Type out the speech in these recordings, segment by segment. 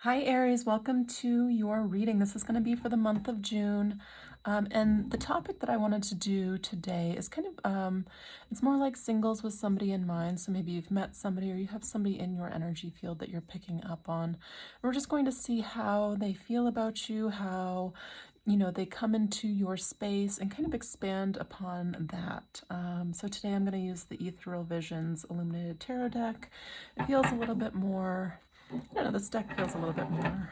Hi Aries, welcome to your reading. This is going to be for the month of June. And the topic that I wanted to do today is it's more like singles with somebody in mind. So maybe you've met somebody or you have somebody in your energy field that you're picking up on. We're just going to see how they feel about you, how, they come into your space and kind of expand upon that. So today I'm going to use the Ethereal Visions Illuminated Tarot deck. It feels a little bit more, I don't know, this deck feels a little bit more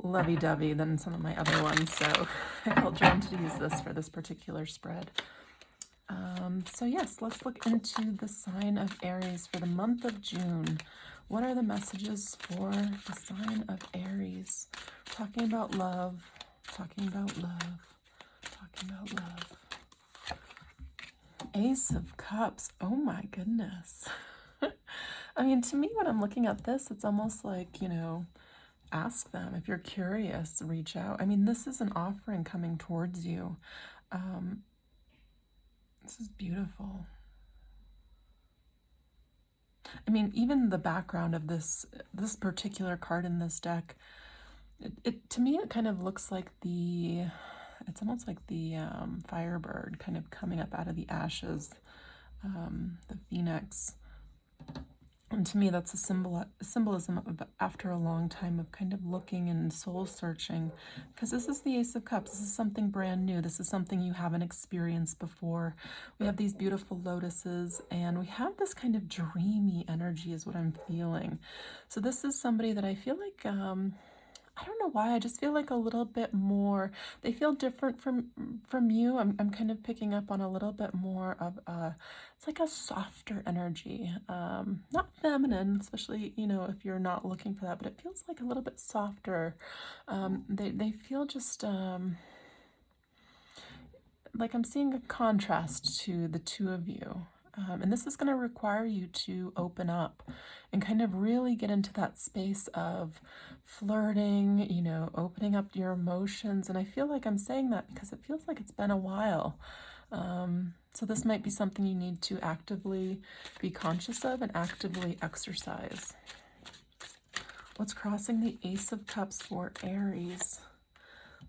lovey-dovey than some of my other ones, so I felt drawn to use this for this particular spread. So yes, let's look into the sign of Aries for the month of June. What are the messages for the sign of Aries? Talking about love, talking about love, talking about love. Ace of Cups, oh my goodness. I mean, to me, when I'm looking at this, it's almost like, ask them. If you're curious, reach out. I mean, this is an offering coming towards you. This is beautiful. I mean, even the background of this particular card in this deck, it to me, it kind of looks like it's almost like the Firebird kind of coming up out of the ashes, the Phoenix. And to me, that's a symbolism of after a long time of kind of looking and soul searching, because this is the Ace of Cups. This is something brand new. This is something you haven't experienced before. We have these beautiful lotuses, and we have this kind of dreamy energy is what I'm feeling. So this is somebody that I feel like, I don't know why, I just feel like a little bit more, they feel different from you. I'm kind of picking up on a little bit more of it's like a softer energy, not feminine, especially, if you're not looking for that, but it feels like a little bit softer. They feel just like I'm seeing a contrast to the two of you. And this is going to require you to open up and kind of really get into that space of flirting, opening up your emotions. And I feel like I'm saying that because it feels like it's been a while. So this might be something you need to actively be conscious of and actively exercise. What's crossing the Ace of Cups for Aries?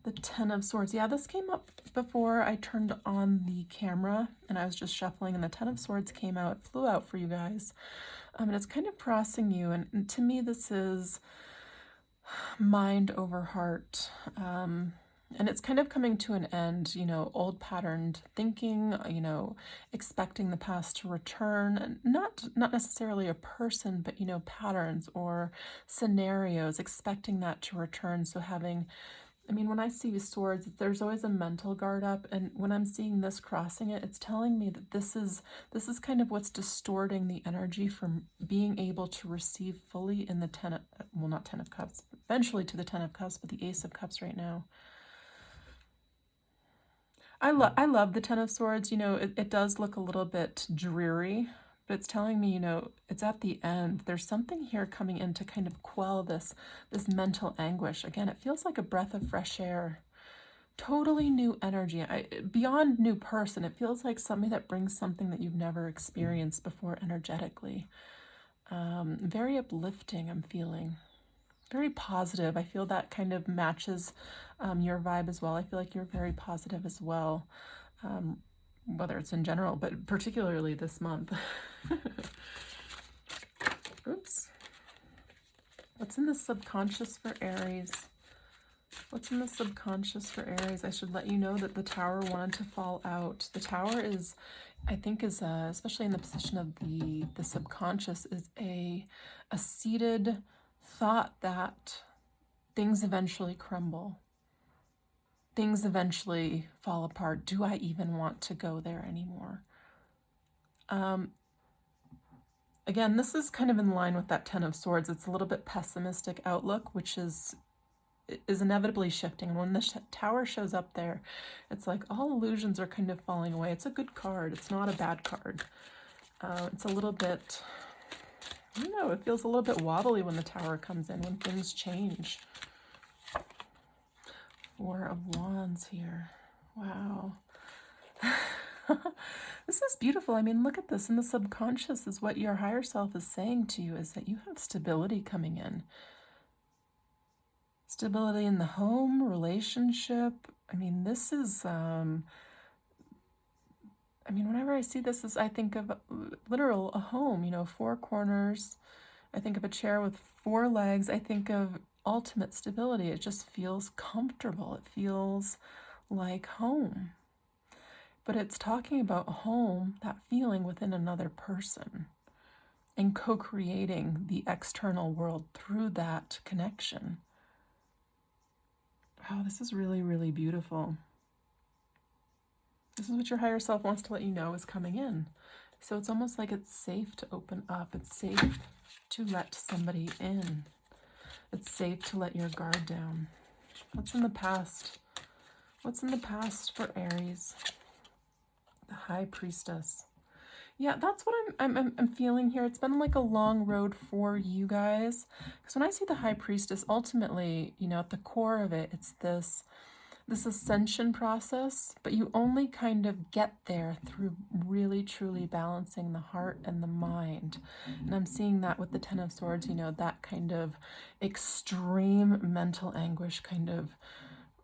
The Ten of Swords. Yeah, this came up before I turned on the camera and I was just shuffling, and the Ten of Swords came out. It flew out for you guys. And it's kind of crossing you. And to me, this is mind over heart. And it's kind of coming to an end, old patterned thinking, expecting the past to return. And not necessarily a person, but, patterns or scenarios, expecting that to return. So I mean, when I see swords, there's always a mental guard up, and when I'm seeing this crossing it, it's telling me that this is kind of what's distorting the energy from being able to receive fully in the not Ten of Cups, eventually to the Ten of Cups, but the Ace of Cups right now. I love the Ten of Swords. It does look a little bit dreary, but it's telling me, it's at the end. There's something here coming in to kind of quell this mental anguish. Again, it feels like a breath of fresh air. Totally new energy. Beyond new person, it feels like somebody that brings something that you've never experienced before energetically. Very uplifting, I'm feeling. Very positive. I feel that kind of matches your vibe as well. I feel like you're very positive as well. Whether it's in general, but particularly this month. Oops. What's in the subconscious for Aries? What's in the subconscious for Aries? I should let you know that the Tower wanted to fall out. The Tower is, I think, especially in the position of the subconscious, is a seated thought that things eventually crumble. Things eventually fall apart. Do I even want to go there anymore? Again, this is kind of in line with that Ten of Swords. It's a little bit pessimistic outlook, which is inevitably shifting. And when the Tower shows up there, it's like all illusions are kind of falling away. It's a good card. It's not a bad card. It's a little bit, I don't know, it feels a little bit wobbly when the Tower comes in, when things change. Four of Wands here. Wow. This is beautiful. I mean, look at this. In the subconscious is what your higher self is saying to you is that you have stability coming in. Stability in the home, relationship. I mean, this is, whenever I see this, I think of literal a home, four corners. I think of a chair with four legs. I think of ultimate stability. It just feels comfortable. It feels like home. But it's talking about home, that feeling within another person, and co-creating the external world through that connection. Wow, this is really, really beautiful. This is what your higher self wants to let you know is coming in. So it's almost like it's safe to open up. It's safe to let somebody in. It's safe to let your guard down. What's in the past? What's in the past for Aries? The High Priestess. Yeah, that's what I'm feeling here. It's been like a long road for you guys. Because when I see the High Priestess, ultimately, at the core of it, it's this ascension process, but you only kind of get there through really truly balancing the heart and the mind. And I'm seeing that with the Ten of Swords, that kind of extreme mental anguish kind of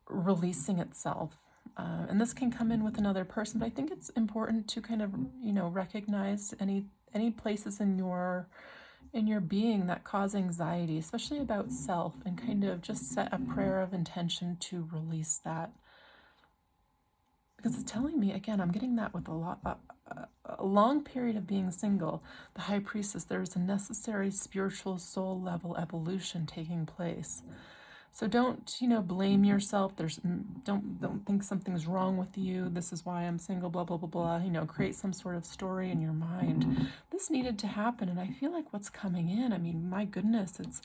releasing itself. And this can come in with another person, but I think it's important to kind of, recognize any places in your being that cause anxiety, especially about self, and kind of just set a prayer of intention to release that. Because it's telling me, again, I'm getting that with a long period of being single, the High Priestess, there's a necessary spiritual soul level evolution taking place. So don't, blame yourself. Don't think something's wrong with you. This is why I'm single, blah, blah, blah, blah. Create some sort of story in your mind. This needed to happen. And I feel like what's coming in, my goodness, it's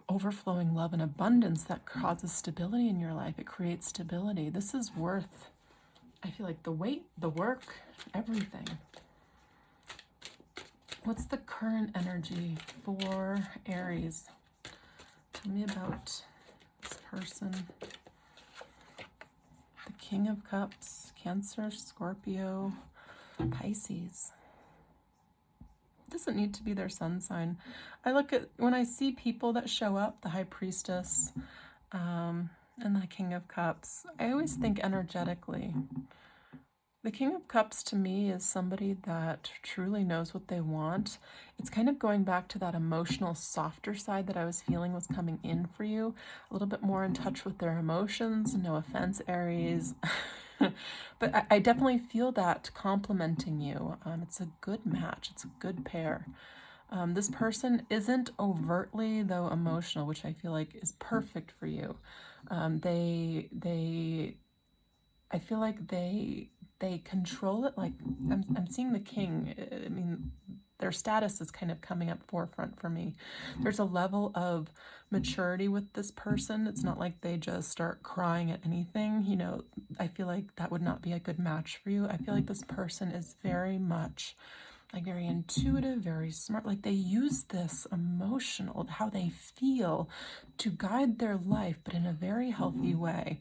overflowing love and abundance that causes stability in your life. It creates stability. This is worth, I feel like, the weight, the work, everything. What's the current energy for Aries? Tell me about this person. The King of Cups, Cancer, Scorpio, Pisces. It doesn't need to be their sun sign. I look at, when I see people that show up, the High Priestess and the King of Cups, I always think energetically. The King of Cups to me is somebody that truly knows what they want. It's kind of going back to that emotional, softer side that I was feeling was coming in for you. A little bit more in touch with their emotions. No offense, Aries. But I definitely feel that complementing you. It's a good match. It's a good pair. This person isn't overtly, though, emotional, which I feel like is perfect for you. I feel like they control it. Like I'm seeing the king. Their status is kind of coming up forefront for me. There's a level of maturity with this person. It's not like they just start crying at anything. I feel like that would not be a good match for you. I feel like this person is very much like very intuitive, very smart. Like they use this emotional, how they feel, to guide their life, but in a very healthy way.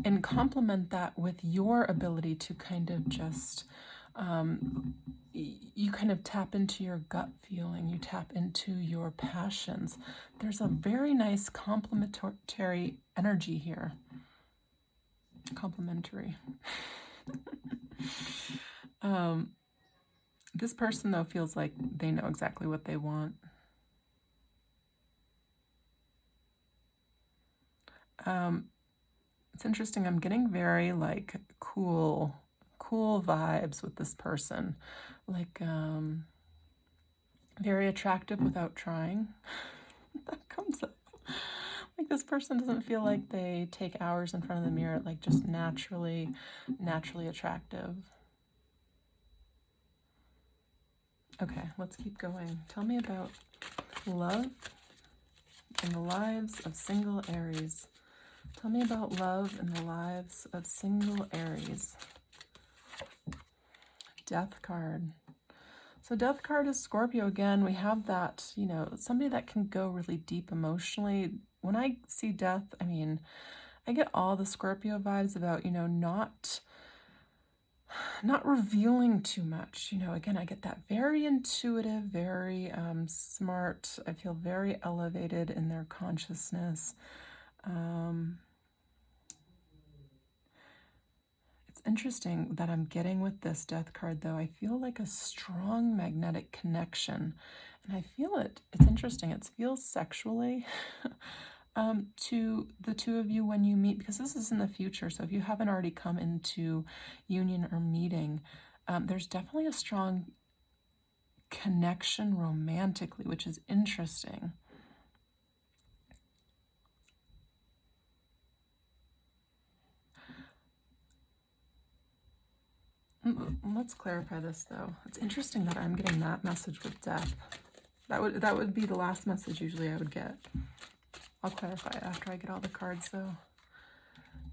And complement that with your ability to kind of just, you kind of tap into your gut feeling, you tap into your passions. There's a very nice complementary energy here. Complementary. This person, though, feels like they know exactly what they want. It's interesting. I'm getting very like cool vibes with this person. Like very attractive without trying. That comes up. Like this person doesn't feel like they take hours in front of the mirror, like just naturally attractive. Okay, let's keep going. Tell me about love in the lives of single Aries. Tell me about love in the lives of single Aries. Death card. So Death card is Scorpio again. We have that, somebody that can go really deep emotionally. When I see death, I get all the Scorpio vibes about, not revealing too much. Again, I get that very intuitive, very smart. I feel very elevated in their consciousness. It's interesting that I'm getting with this death card, though. I feel like a strong magnetic connection, and I feel it. It's interesting. It feels sexually to the two of you when you meet, because this is in the future. So if you haven't already come into union or meeting, there's definitely a strong connection romantically, which is interesting. Let's clarify this, though. It's interesting that I'm getting that message with death. That would be the last message usually I would get. I'll clarify it after I get all the cards, though.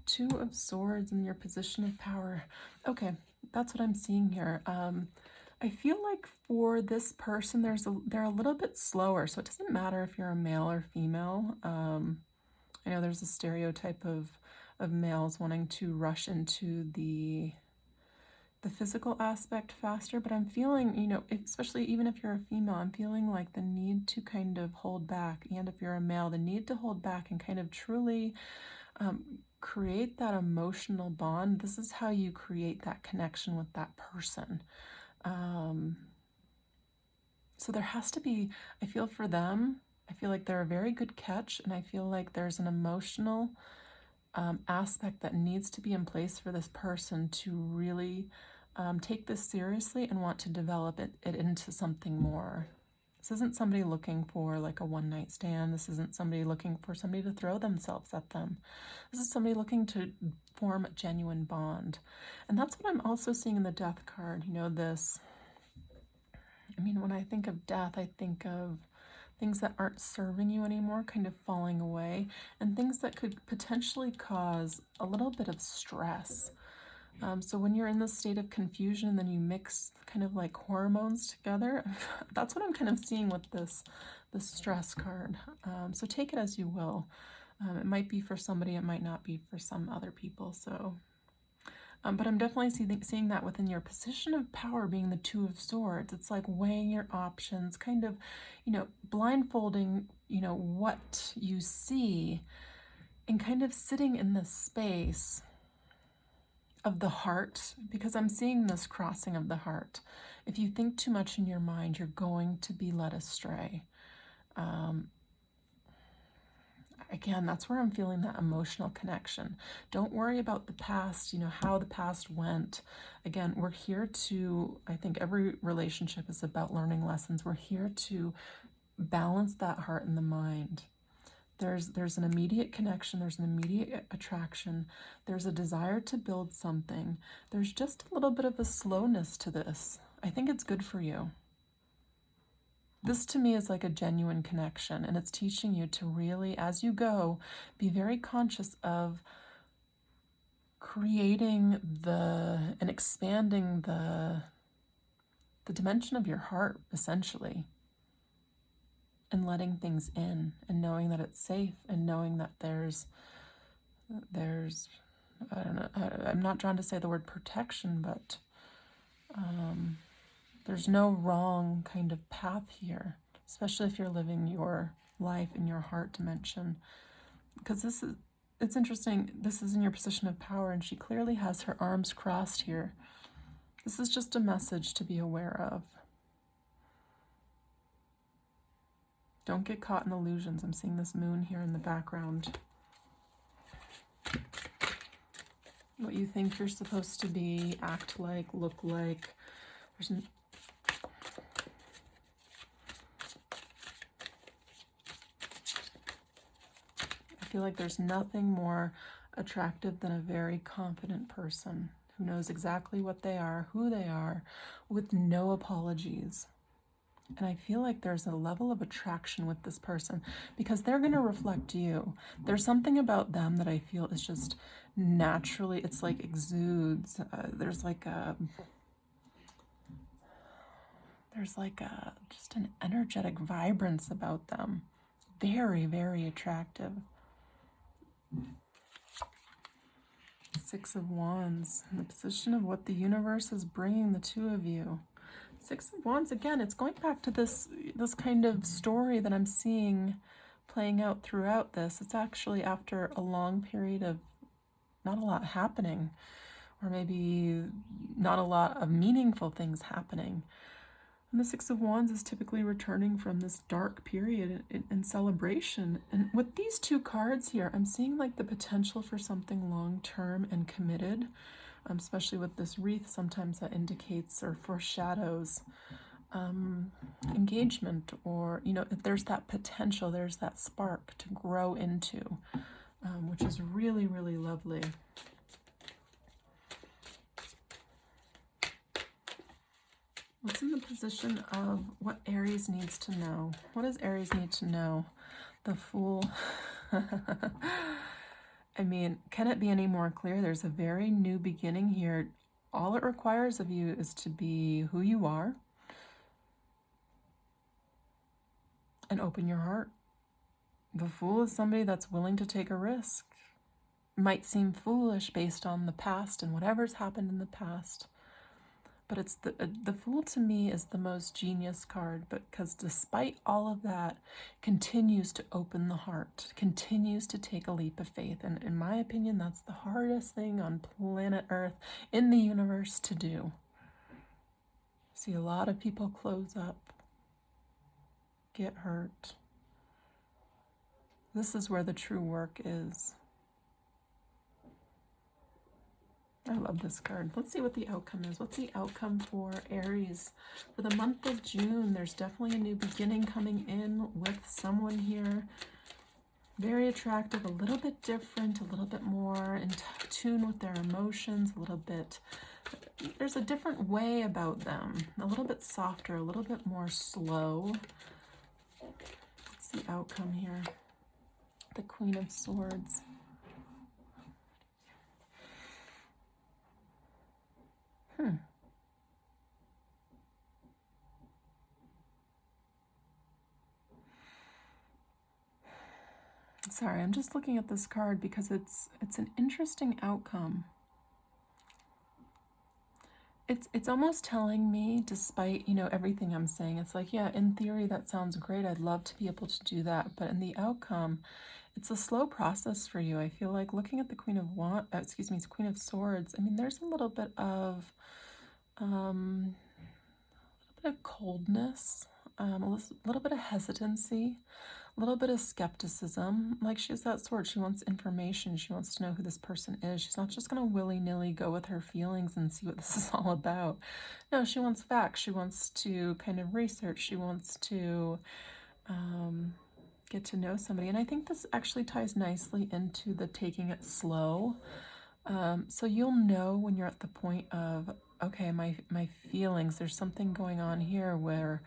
Two of Swords in your position of power. Okay, that's what I'm seeing here. I feel like for this person, they're a little bit slower, so it doesn't matter if you're a male or female. I know there's a stereotype of males wanting to rush into the physical aspect faster, but I'm feeling, especially even if you're a female, I'm feeling like the need to kind of hold back, and if you're a male, the need to hold back and kind of truly create that emotional bond. This is how you create that connection with that person. So there has to be, I feel for them, I feel like they're a very good catch, and I feel like there's an emotional aspect that needs to be in place for this person to really take this seriously and want to develop it into something more. This isn't somebody looking for like a one-night stand. This isn't somebody looking for somebody to throw themselves at them. This is somebody looking to form a genuine bond. And that's what I'm also seeing in the death card. When I think of death, I think of things that aren't serving you anymore kind of falling away, and things that could potentially cause a little bit of stress. So when you're in this state of confusion and then you mix kind of like hormones together, that's what I'm kind of seeing with this stress card. So take it as you will. It might be for somebody, it might not be for some other people. So, but I'm definitely seeing that within your position of power being the Two of Swords. It's like weighing your options, kind of, blindfolding, what you see, and kind of sitting in this space of the heart, because I'm seeing this crossing of the heart. If you think too much in your mind, you're going to be led astray. Again, that's where I'm feeling that emotional connection. Don't worry about the past, how the past went. Again, we're here to, I think every relationship is about learning lessons. We're here to balance that heart and the mind. There's an immediate connection, there's an immediate attraction, there's a desire to build something. There's just a little bit of a slowness to this. I think it's good for you. This to me is like a genuine connection, and it's teaching you to really, as you go, be very conscious of creating and expanding the dimension of your heart, essentially, and letting things in, and knowing that it's safe, and knowing that there's I don't know, I'm not drawn to say the word protection, but there's no wrong kind of path here, especially if you're living your life in your heart dimension. Because it's interesting, this is in your position of power, and she clearly has her arms crossed here. This is just a message to be aware of. Don't get caught in illusions. I'm seeing this moon here in the background. What you think you're supposed to be, act like, look like. I feel like there's nothing more attractive than a very confident person who knows exactly what they are, who they are, with no apologies. And I feel like there's a level of attraction with this person because they're going to reflect you. There's something about them that I feel is just naturally, it's like exudes. There's like just an energetic vibrance about them. Very, very attractive. Six of Wands, in the position of what the universe is bringing the two of you. Six of Wands, again, it's going back to this kind of story that I'm seeing playing out throughout this. It's actually after a long period of not a lot happening, or maybe not a lot of meaningful things happening. And the Six of Wands is typically returning from this dark period in celebration. And with these two cards here, I'm seeing like the potential for something long-term and committed, especially with this wreath. Sometimes that indicates or foreshadows engagement, or, you know, if there's that potential, there's that spark to grow into, which is really, really lovely. What's in the position of what Aries needs to know? What does Aries need to know? The Fool. I mean, can it be any more clear? There's a very new beginning here. All it requires of you is to be who you are and open your heart. The Fool is somebody that's willing to take a risk. Might seem foolish based on the past and whatever's happened in the past. But it's the Fool to me is the most genius card, because despite all of that, continues to open the heart, continues to take a leap of faith. And in my opinion, that's the hardest thing on planet Earth, in the universe, to do. See a lot of people close up, get hurt. This is where the true work is. I love this card. Let's see what the outcome is. What's the outcome for Aries for the month of June? There's definitely a new beginning coming in with someone here. Very attractive, a little bit different, a little bit more in tune with their emotions, a little bit, there's a different way about them, a little bit softer, a little bit more slow. What's the outcome here? The Queen of Swords. Sorry, I'm just looking at this card because it's an interesting outcome. It's almost telling me, despite, you know, everything I'm saying, it's like, yeah, in theory that sounds great. I'd love to be able to do that, but in the outcome, it's a slow process for you. I feel like looking at the Queen of Queen of Swords. I mean, there's a little bit of coldness, a little bit of hesitancy, a little bit of skepticism. Like, she has that sword. She wants information. She wants to know who this person is. She's not just going to willy-nilly go with her feelings and see what this is all about. No, she wants facts. She wants to kind of research. She wants to get to know somebody. And I think this actually ties nicely into the taking it slow. So you'll know when you're at the point of, okay, my feelings, there's something going on here where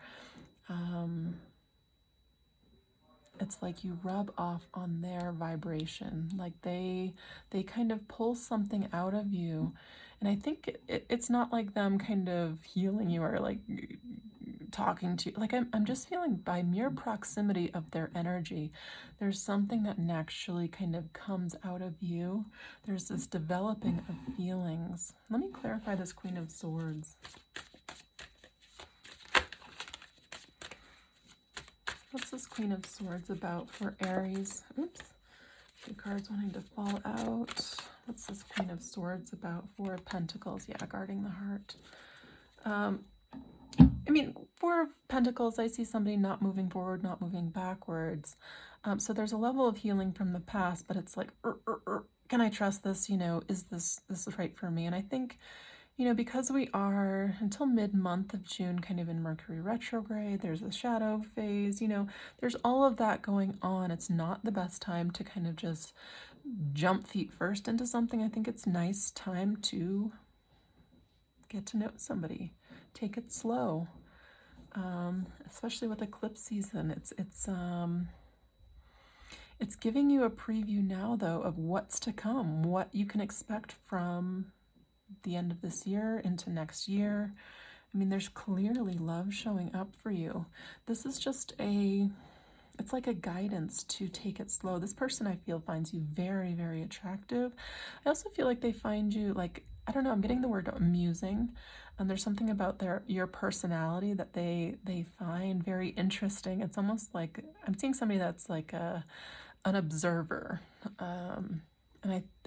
it's like you rub off on their vibration, like they kind of pull something out of you. And I think it's not like them kind of healing you or like talking to you. Like, I'm just feeling by mere proximity of their energy, there's something that naturally kind of comes out of you. There's this developing of feelings. Let me clarify this Queen of Swords. What's this Queen of Swords about for Aries? Oops. Two cards wanting to fall out. What's this Queen of Swords about? Four of Pentacles. Yeah, guarding the heart. I mean, Four of Pentacles, I see somebody not moving forward, not moving backwards. So there's a level of healing from the past, but it's like, can I trust this? You know, is this right for me? And I think, you know, because we are until mid-month of June kind of in Mercury retrograde, there's a shadow phase, you know, there's all of that going on. It's not the best time to kind of just jump feet first into something. I think it's nice time to get to know somebody. Take it slow, especially with eclipse season. It's giving you a preview now, though, of what's to come, what you can expect from the end of this year into next year. I mean, there's clearly love showing up for you. This is just it's like a guidance to take it slow. This person, I feel, finds you very, very attractive. I also feel like they find you, like, I don't know, I'm getting the word amusing. And there's something about your personality that they find very interesting. It's almost like I'm seeing somebody that's like an observer. And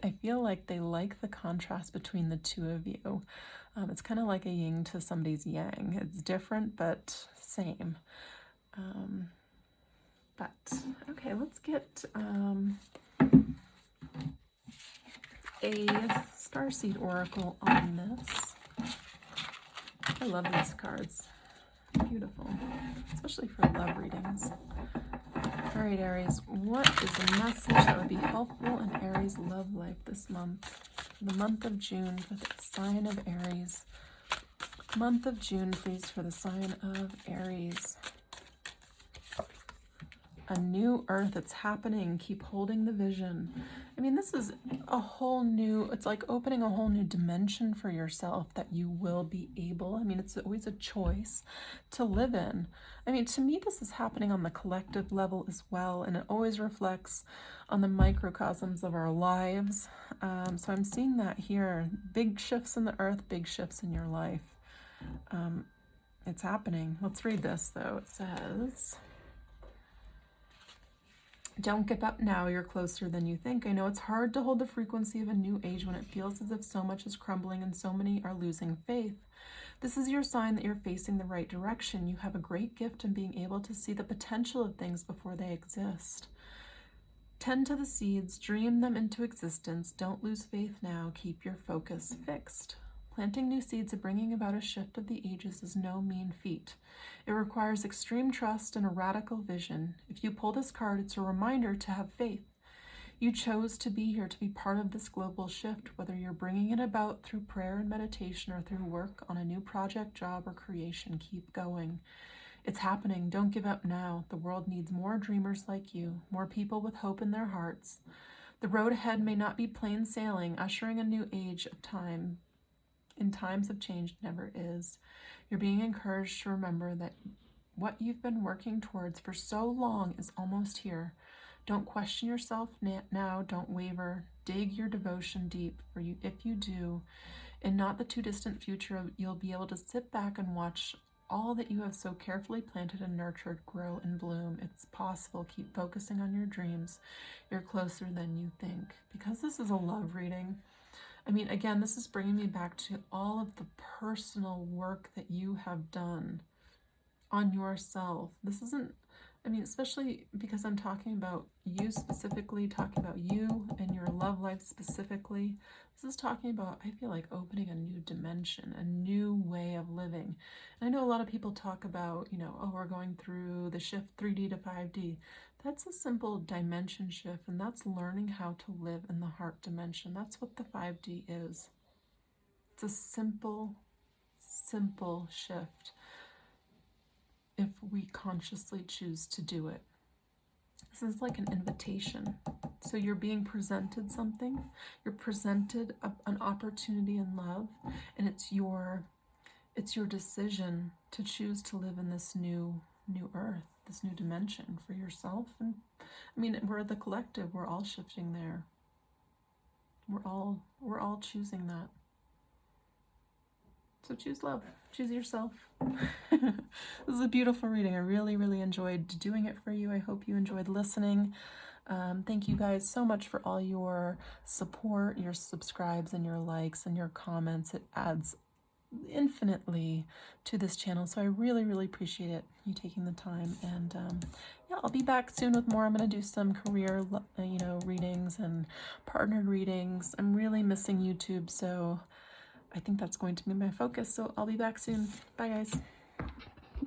I feel like they like the contrast between the two of you. It's kind of like a yin to somebody's yang. It's different, but same. But okay, let's get a starseed oracle on this. I love these cards. Beautiful, especially for love readings. All right, Aries, what is a message that would be helpful in Aries' love life this month? The month of June for the sign of Aries. Month of June, please, for the sign of Aries. A new earth, it's happening. Keep holding the vision. I mean, this is a whole new, it's like opening a whole new dimension for yourself that you will be able, I mean, it's always a choice to live in. I mean, to me, this is happening on the collective level as well, and it always reflects on the microcosms of our lives. So I'm seeing that here. Big shifts in the earth, big shifts in your life. It's happening. Let's read this, though. It says, don't give up now, you're closer than you think. I know it's hard to hold the frequency of a new age when it feels as if so much is crumbling and so many are losing faith. This is your sign that you're facing the right direction. You have a great gift in being able to see the potential of things before they exist. Tend to the seeds, dream them into existence. Don't lose faith now. Keep your focus fixed. Planting new seeds and bringing about a shift of the ages is no mean feat. It requires extreme trust and a radical vision. If you pull this card, it's a reminder to have faith. You chose to be here to be part of this global shift, whether you're bringing it about through prayer and meditation or through work on a new project, job, or creation. Keep going. It's happening. Don't give up now. The world needs more dreamers like you, more people with hope in their hearts. The road ahead may not be plain sailing, ushering a new age of time. In times of change, never is. You're being encouraged to remember that what you've been working towards for so long is almost here. Don't question yourself now. Don't waver. Dig your devotion deep. For you, if you do, in not the too distant future, you'll be able to sit back and watch all that you have so carefully planted and nurtured grow and bloom. It's possible. Keep focusing on your dreams. You're closer than you think. Because this is a love reading, I mean, again, this is bringing me back to all of the personal work that you have done on yourself. This isn't, I mean, especially because I'm talking about you specifically, talking about you and your love life specifically. This is talking about, I feel like, opening a new dimension, a new way of living. And I know a lot of people talk about, oh, we're going through the shift 3D to 5D. That's a simple dimension shift, and that's learning how to live in the heart dimension. That's what the 5D is. It's a simple, simple shift if we consciously choose to do it. This is like an invitation. So you're being presented something. You're presented an opportunity in love, and it's your decision to choose to live in this new earth, this new dimension for yourself. And I mean, we're the collective. We're all shifting there. We're all choosing that. So choose love. Choose yourself. This is a beautiful reading. I really, really enjoyed doing it for you. I hope you enjoyed listening. Thank you guys so much for all your support, your subscribes, and your likes, and your comments. It adds infinitely to this channel, so I really, really appreciate it, you taking the time. And yeah, I'll be back soon with more. I'm going to do some career readings and partnered readings. I'm really missing YouTube, so I think that's going to be my focus. So I'll be back soon. Bye guys.